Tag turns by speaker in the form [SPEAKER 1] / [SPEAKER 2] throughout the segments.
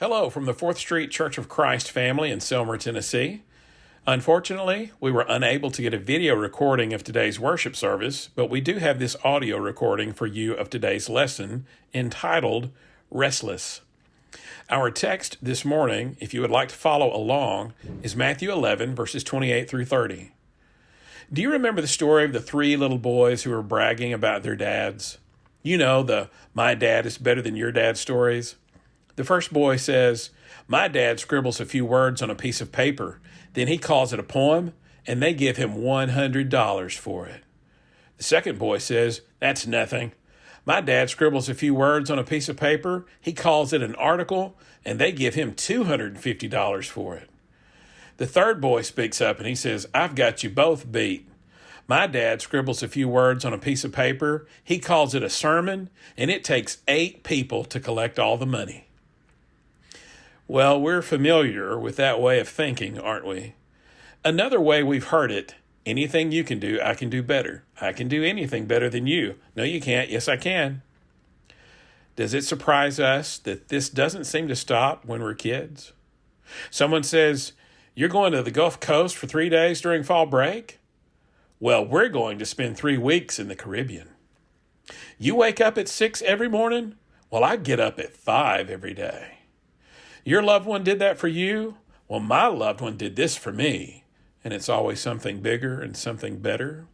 [SPEAKER 1] Hello from the 4th Street Church of Christ family in Selmer, Tennessee. Unfortunately, we were unable to get a video recording of today's worship service, but we do have this audio recording for you of today's lesson entitled Restless. Our text this morning, if you would like to follow along, is Matthew 11, verses 28 through 30. Do you remember the story of the 3 little boys who were bragging about their dads? You know, the "my dad is better than your dad" stories. The first boy says, "My dad scribbles a few words on a piece of paper, then he calls it a poem, and they give him $100 for it." The second boy says, "That's nothing. My dad scribbles a few words on a piece of paper, he calls it an article, and they give him $250 for it." The third boy speaks up and he says, "I've got you both beat. My dad scribbles a few words on a piece of paper, he calls it a sermon, and it takes 8 people to collect all the money." Well, we're familiar with that way of thinking, aren't we? Another way we've heard it, anything you can do, I can do better. I can do anything better than you. No, you can't. Yes, I can. Does it surprise us that this doesn't seem to stop when we're kids? Someone says, "You're going to the Gulf Coast for 3 days during fall break?" Well, we're going to spend 3 weeks in the Caribbean. You wake up at 6 every morning? Well, I get up at 5 every day. Your loved one did that for you? Well, my loved one did this for me. And it's always something bigger and something better.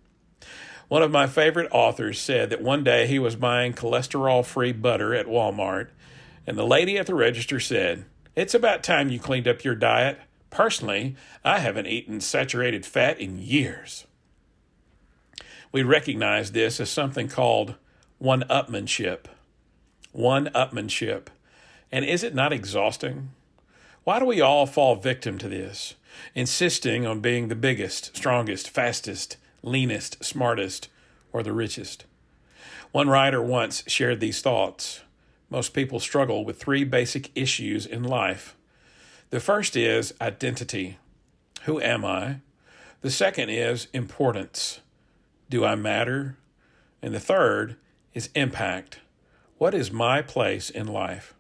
[SPEAKER 1] One of my favorite authors said that one day he was buying cholesterol-free butter at Walmart, and the lady at the register said, "It's about time you cleaned up your diet. Personally, I haven't eaten saturated fat in years." We recognize this as something called one-upmanship. One-upmanship. And is it not exhausting? Why do we all fall victim to this, insisting on being the biggest, strongest, fastest, leanest, smartest, or the richest? One writer once shared these thoughts. Most people struggle with 3 basic issues in life. The first is identity. Who am I? The second is importance. Do I matter? And the third is impact. What is my place in life?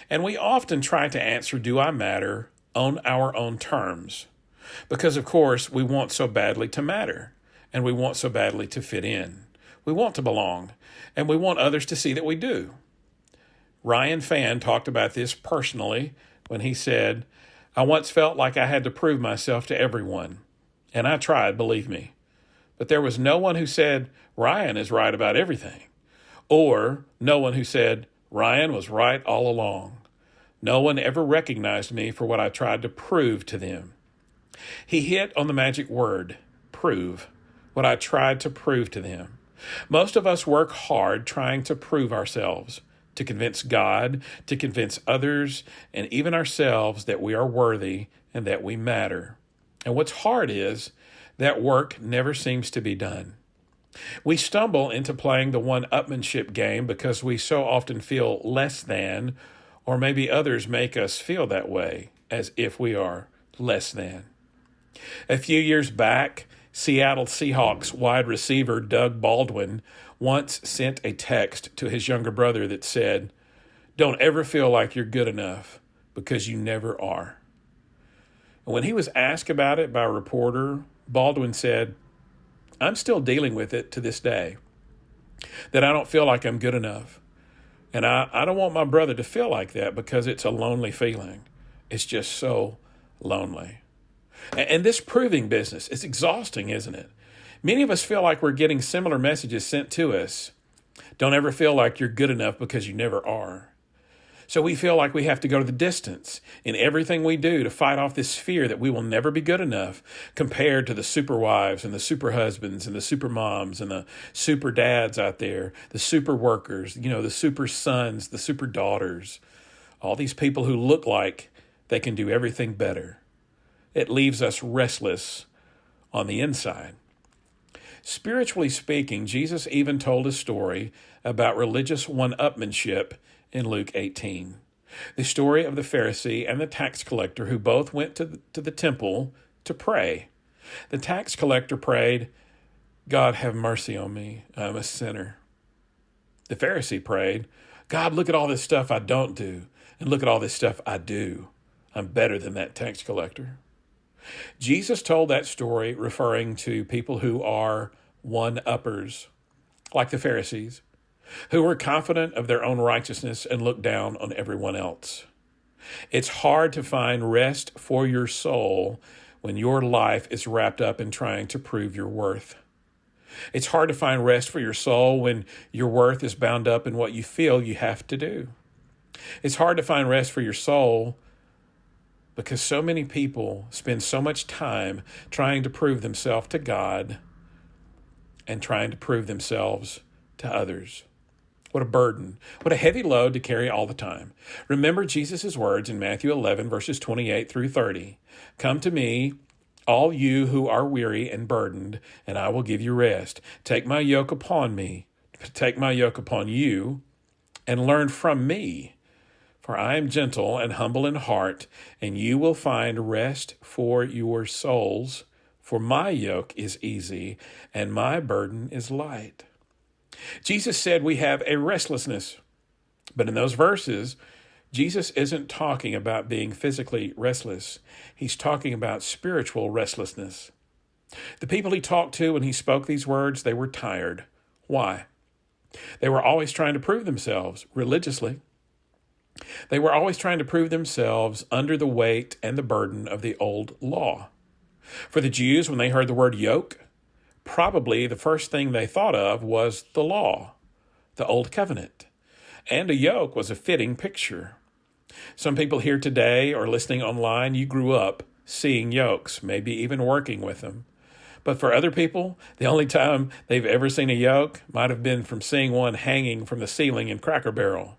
[SPEAKER 1] And we often try to answer, "Do I matter?" on our own terms. Because, of course, we want so badly to matter, and we want so badly to fit in. We want to belong, and we want others to see that we do. Ryan Phan talked about this personally when he said, "I once felt like I had to prove myself to everyone, and I tried, believe me. But there was no one who said, 'Ryan is right about everything,' or no one who said, 'Ryan was right all along.' No one ever recognized me for what I tried to prove to them." He hit on the magic word, prove, what I tried to prove to them. Most of us work hard trying to prove ourselves, to convince God, to convince others, and even ourselves that we are worthy and that we matter. And what's hard is that work never seems to be done. We stumble into playing the one-upmanship game because we so often feel less than, or maybe others make us feel that way, as if we are less than. A few years back, Seattle Seahawks wide receiver Doug Baldwin once sent a text to his younger brother that said, "Don't ever feel like you're good enough, because you never are." And when he was asked about it by a reporter, Baldwin said, "I'm still dealing with it to this day, that I don't feel like I'm good enough. And I don't want my brother to feel like that because it's a lonely feeling. It's just so lonely." And this proving business is exhausting, isn't it? Many of us feel like we're getting similar messages sent to us. Don't ever feel like you're good enough because you never are. So we feel like we have to go to the distance in everything we do to fight off this fear that we will never be good enough compared to the super wives and the super husbands and the super moms and the super dads out there, the super workers, the super sons, the super daughters, all these people who look like they can do everything better. It leaves us restless on the inside. Spiritually speaking, Jesus even told a story about religious one-upmanship in Luke 18. The story of the Pharisee and the tax collector who both went to the temple to pray. The tax collector prayed, "God, have mercy on me. I'm a sinner." The Pharisee prayed, "God, look at all this stuff I don't do. And look at all this stuff I do. I'm better than that tax collector. Jesus told that story referring to people who are one-uppers, like the Pharisees, who were confident of their own righteousness and looked down on everyone else. It's hard to find rest for your soul when your life is wrapped up in trying to prove your worth. It's hard to find rest for your soul when your worth is bound up in what you feel you have to do. It's hard to find rest for your soul because so many people spend so much time trying to prove themselves to God and trying to prove themselves to others. What a burden. What a heavy load to carry all the time. Remember Jesus' words in Matthew 11, verses 28 through 30. Come to me, all you who are weary and burdened, and I will give you rest. Take my yoke upon you, and learn from me. For I am gentle and humble in heart, and you will find rest for your souls. For my yoke is easy, and my burden is light. Jesus said we have a restlessness. But in those verses, Jesus isn't talking about being physically restless. He's talking about spiritual restlessness. The people he talked to when he spoke these words, they were tired. Why? They were always trying to prove themselves religiously. They were always trying to prove themselves under the weight and the burden of the old law. For the Jews, when they heard the word yoke, probably the first thing they thought of was the law, the old covenant. And a yoke was a fitting picture. Some people here today or listening online, you grew up seeing yokes, maybe even working with them. But for other people, the only time they've ever seen a yoke might have been from seeing one hanging from the ceiling in Cracker Barrel.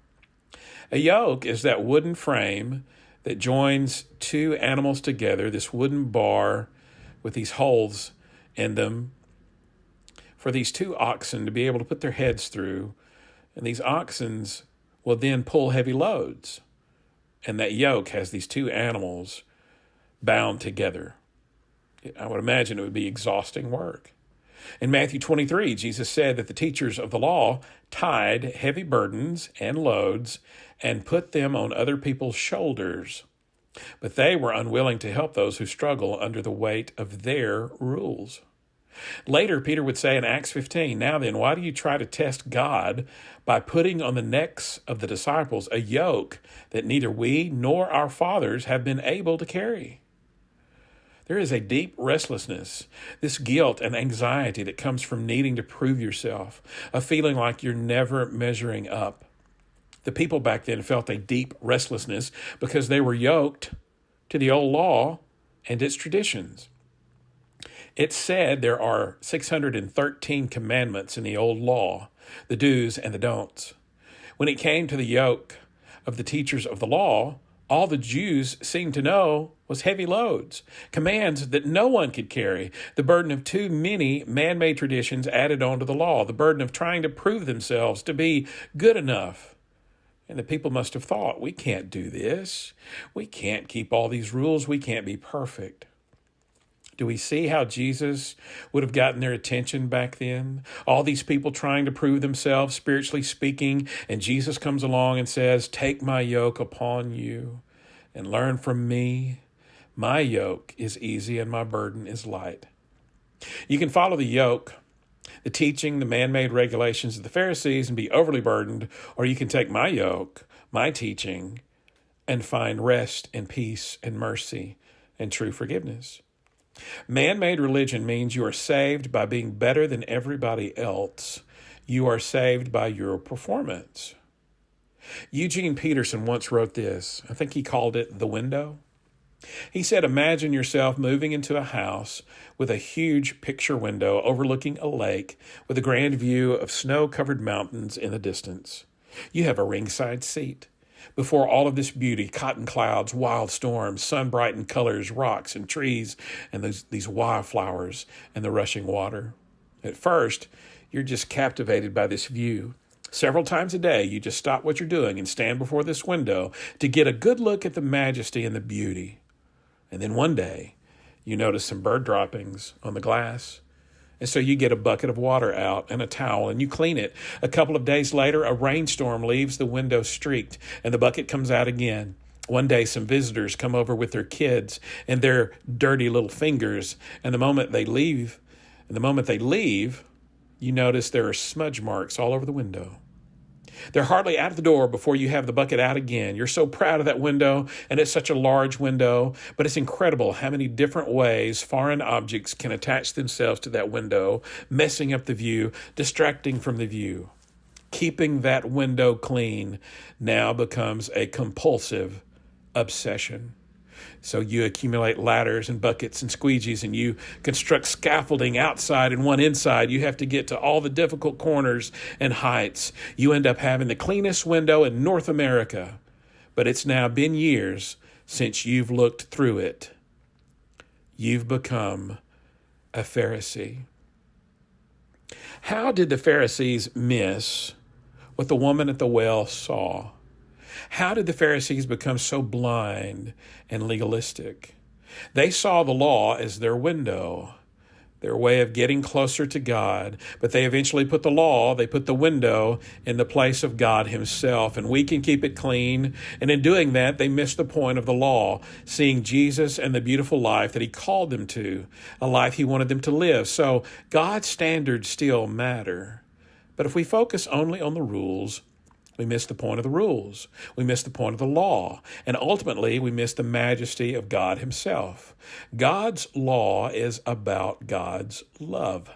[SPEAKER 1] A yoke is that wooden frame that joins two animals together, this wooden bar with these holes in them for these two oxen to be able to put their heads through. And these oxen will then pull heavy loads. And that yoke has these two animals bound together. I would imagine it would be exhausting work. In Matthew 23, Jesus said that the teachers of the law tied heavy burdens and loads and put them on other people's shoulders. But they were unwilling to help those who struggle under the weight of their rules. Later, Peter would say in Acts 15, now then, why do you try to test God by putting on the necks of the disciples a yoke that neither we nor our fathers have been able to carry? There is a deep restlessness, this guilt and anxiety that comes from needing to prove yourself, a feeling like you're never measuring up. The people back then felt a deep restlessness because they were yoked to the old law and its traditions. It said there are 613 commandments in the old law, the do's and the don'ts. When it came to the yoke of the teachers of the law, all the Jews seemed to know was heavy loads, commands that no one could carry, the burden of too many man-made traditions added onto the law, the burden of trying to prove themselves to be good enough. And the people must have thought, we can't do this. We can't keep all these rules. We can't be perfect. Do we see how Jesus would have gotten their attention back then? All these people trying to prove themselves, spiritually speaking, and Jesus comes along and says, take my yoke upon you and learn from me. My yoke is easy and my burden is light. You can follow the yoke, the teaching, the man-made regulations of the Pharisees and be overly burdened, or you can take my yoke, my teaching, and find rest and peace and mercy and true forgiveness. Man-made religion means you are saved by being better than everybody else. You are saved by your performance. Eugene Peterson once wrote this. I think he called it The Window. He said, imagine yourself moving into a house with a huge picture window overlooking a lake with a grand view of snow-covered mountains in the distance. You have a ringside seat. Before all of this beauty, cotton clouds, wild storms, sun-brightened colors, rocks and trees, and these wildflowers and the rushing water. At first, you're just captivated by this view. Several times a day, you just stop what you're doing and stand before this window to get a good look at the majesty and the beauty. And then one day, you notice some bird droppings on the glass, And so you get a bucket of water out and a towel and you clean it. A couple of days later, a rainstorm leaves the window streaked and the bucket comes out again. One day, some visitors come over with their kids and their dirty little fingers. And the moment they leave, you notice there are smudge marks all over the window. They're hardly out of the door before you have the bucket out again. You're so proud of that window, and it's such a large window, but it's incredible how many different ways foreign objects can attach themselves to that window, messing up the view, distracting from the view. Keeping that window clean now becomes a compulsive obsession. So you accumulate ladders and buckets and squeegees, and you construct scaffolding outside and one inside. You have to get to all the difficult corners and heights. You end up having the cleanest window in North America, but it's now been years since you've looked through it. You've become a Pharisee. How did the Pharisees miss what the woman at the well saw? How did the Pharisees become so blind and legalistic? They saw the law as their window, their way of getting closer to God, but they eventually put the window in the place of God himself, and we can keep it clean. And in doing that, they missed the point of the law, seeing Jesus and the beautiful life that he called them to, a life he wanted them to live. So God's standards still matter. But if we focus only on the rules, we miss the point of the rules. We miss the point of the law. And ultimately, we miss the majesty of God himself. God's law is about God's love.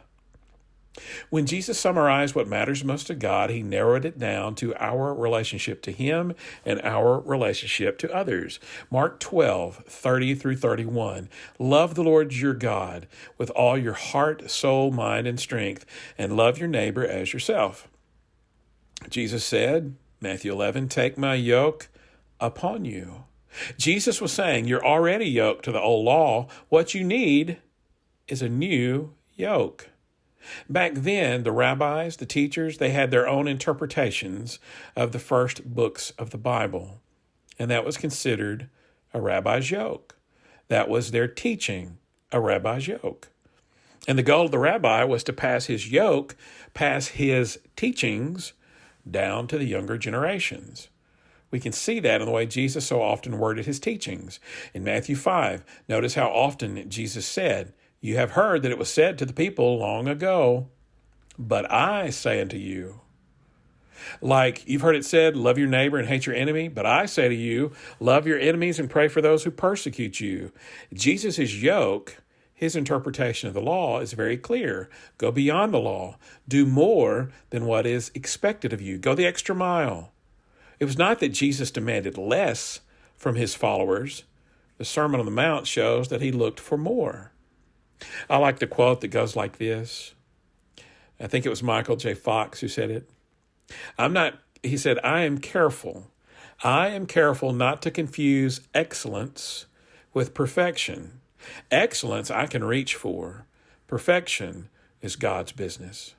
[SPEAKER 1] When Jesus summarized what matters most to God, he narrowed it down to our relationship to him and our relationship to others. Mark 12:30-31. Love the Lord your God with all your heart, soul, mind, and strength, and love your neighbor as yourself. Jesus said, Matthew 11, take my yoke upon you. Jesus was saying, you're already yoked to the old law. What you need is a new yoke. Back then, the rabbis, the teachers, they had their own interpretations of the first books of the Bible. And that was considered a rabbi's yoke. That was their teaching, a rabbi's yoke. And the goal of the rabbi was to pass his teachings down to the younger generations. We can see that in the way Jesus so often worded his teachings. In Matthew 5, notice how often Jesus said, you have heard that it was said to the people long ago, but I say unto you. Like you've heard it said, love your neighbor and hate your enemy, but I say to you, love your enemies and pray for those who persecute you. Jesus' yoke, his interpretation of the law is very clear. Go beyond the law. Do more than what is expected of you. Go the extra mile. It was not that Jesus demanded less from his followers. The Sermon on the Mount shows that he looked for more. I like the quote that goes like this. I think it was Michael J. Fox who said it. He said, I am careful not to confuse excellence with perfection. Excellence I can reach for. Perfection is God's business.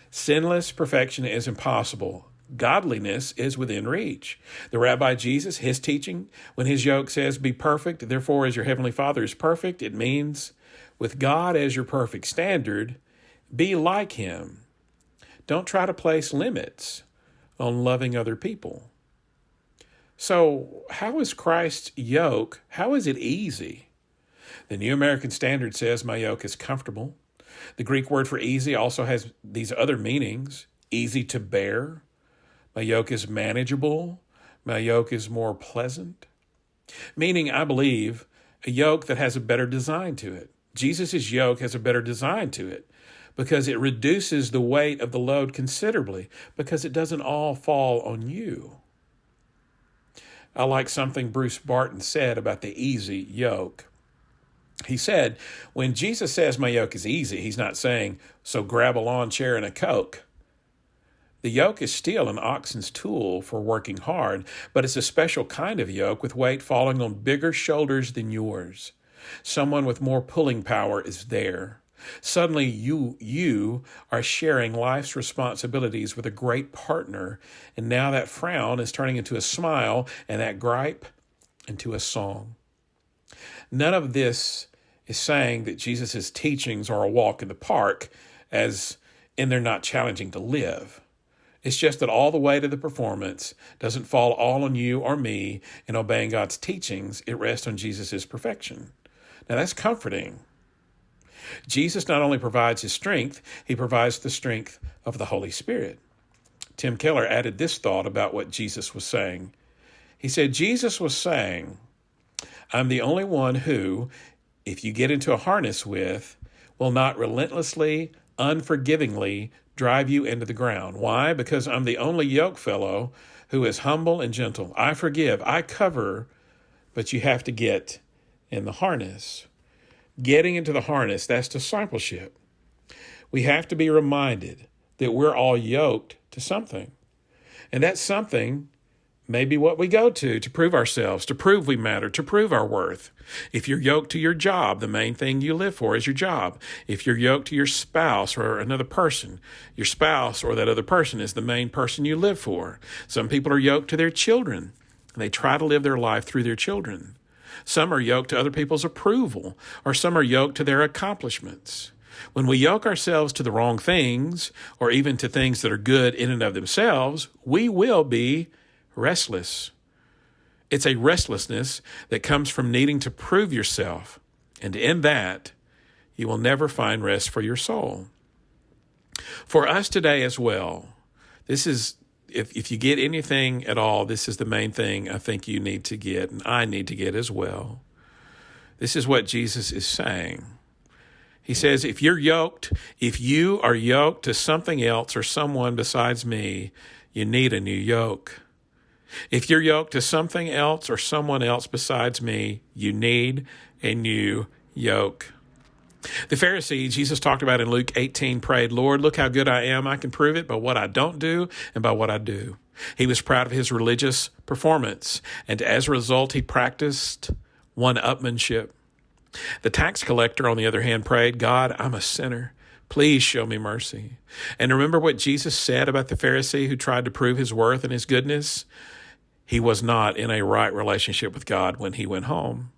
[SPEAKER 1] Sinless perfection is impossible. Godliness is within reach. The Rabbi Jesus, his teaching, when his yoke says, be perfect, therefore as your heavenly Father is perfect, it means with God as your perfect standard, be like him. Don't try to place limits on loving other people. So how is Christ's yoke, how is it easy? The New American Standard says my yoke is comfortable. The Greek word for easy also has these other meanings. Easy to bear. My yoke is manageable. My yoke is more pleasant. Meaning, I believe, a yoke that has a better design to it. Jesus' yoke has a better design to it because it reduces the weight of the load considerably because it doesn't all fall on you. I like something Bruce Barton said about the easy yoke. He said, when Jesus says my yoke is easy, he's not saying, so grab a lawn chair and a Coke. The yoke is still an oxen's tool for working hard, but it's a special kind of yoke with weight falling on bigger shoulders than yours. Someone with more pulling power is there. Suddenly you are sharing life's responsibilities with a great partner, and now that frown is turning into a smile and that gripe into a song. None of this is saying that Jesus' teachings are a walk in the park, as in they're not challenging to live. It's just that all the weight of the performance doesn't fall all on you or me in obeying God's teachings. It rests on Jesus' perfection. Now that's comforting. Jesus not only provides his strength, he provides the strength of the Holy Spirit. Tim Keller added this thought about what Jesus was saying. He said, Jesus was saying, I'm the only one who, if you get into a harness with, will not relentlessly, unforgivingly drive you into the ground. Why? Because I'm the only yoke fellow who is humble and gentle. I forgive, I cover, but you have to get in the harness. Getting into the harness, that's discipleship. We have to be reminded that we're all yoked to something. And that something may be what we go to prove ourselves, to prove we matter, to prove our worth. If you're yoked to your job, the main thing you live for is your job. If you're yoked to your spouse or another person, your spouse or that other person is the main person you live for. Some people are yoked to their children, and they try to live their life through their children. Some are yoked to other people's approval, or some are yoked to their accomplishments. When we yoke ourselves to the wrong things, or even to things that are good in and of themselves, we will be restless. It's a restlessness that comes from needing to prove yourself, and in that, you will never find rest for your soul. For us today as well, this is, if you get anything at all, this is the main thing I think you need to get, and I need to get as well. This is what Jesus is saying. He says, if you are yoked to something else or someone besides me, you need a new yoke. If you're yoked to something else or someone else besides me, you need a new yoke. The Pharisee Jesus talked about in Luke 18 prayed, Lord, look how good I am. I can prove it by what I don't do and by what I do. He was proud of his religious performance, and as a result, he practiced one-upmanship. The tax collector, on the other hand, prayed, God, I'm a sinner. Please show me mercy. And remember what Jesus said about the Pharisee who tried to prove his worth and his goodness? He was not in a right relationship with God when he went home.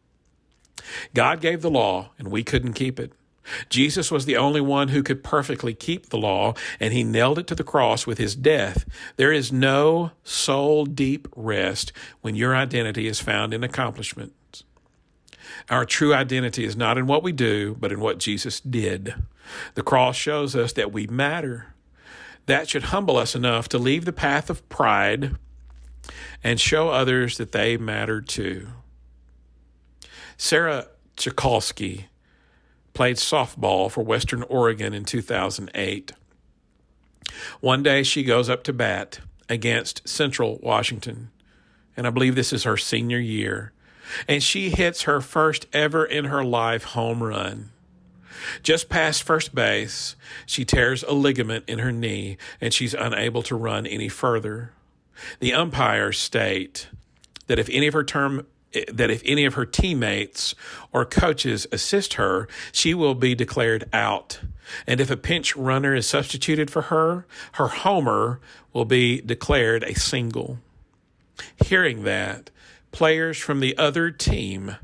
[SPEAKER 1] God gave the law, and we couldn't keep it. Jesus was the only one who could perfectly keep the law, and he nailed it to the cross with his death. There is no soul-deep rest when your identity is found in accomplishments. Our true identity is not in what we do, but in what Jesus did. The cross shows us that we matter. That should humble us enough to leave the path of pride and show others that they matter too. Sarah Tchaikovsky played softball for Western Oregon in 2008. One day she goes up to bat against Central Washington, and I believe this is her senior year, and she hits her first ever in her life home run. Just past first base, she tears a ligament in her knee, and she's unable to run any further. The umpires state that if any of her teammates or coaches assist her, she will be declared out. And if a pinch runner is substituted for her, her homer will be declared a single. Hearing that, players from the other team,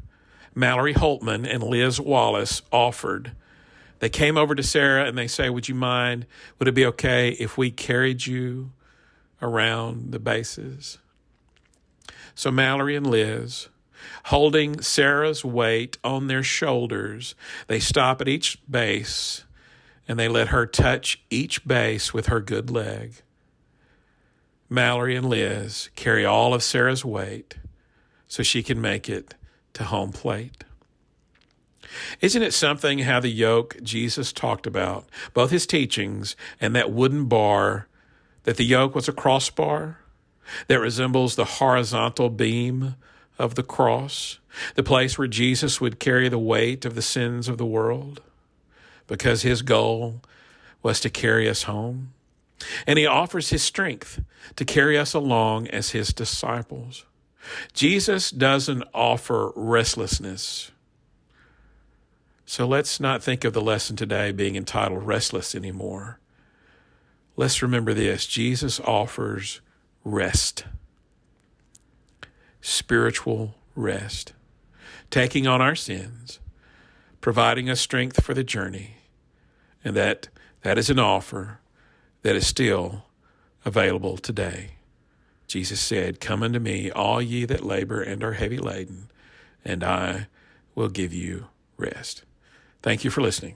[SPEAKER 1] Mallory Holtman and Liz Wallace, offered. They came over to Sarah and they say, would it be okay if we carried you around the bases? So Mallory and Liz, holding Sarah's weight on their shoulders, they stop at each base and they let her touch each base with her good leg. Mallory and Liz carry all of Sarah's weight so she can make it to home plate. Isn't it something how the yoke Jesus talked about, both his teachings and that wooden bar, that the yoke was a crossbar that resembles the horizontal beam of the cross, the place where Jesus would carry the weight of the sins of the world, because his goal was to carry us home. And he offers his strength to carry us along as his disciples. Jesus doesn't offer restlessness. So let's not think of the lesson today being entitled Restless anymore. Let's remember this. Jesus offers rest. Spiritual rest. Taking on our sins, providing us strength for the journey. And that is an offer that is still available today. Jesus said, "Come unto me, all ye that labor and are heavy laden, and I will give you rest." Thank you for listening.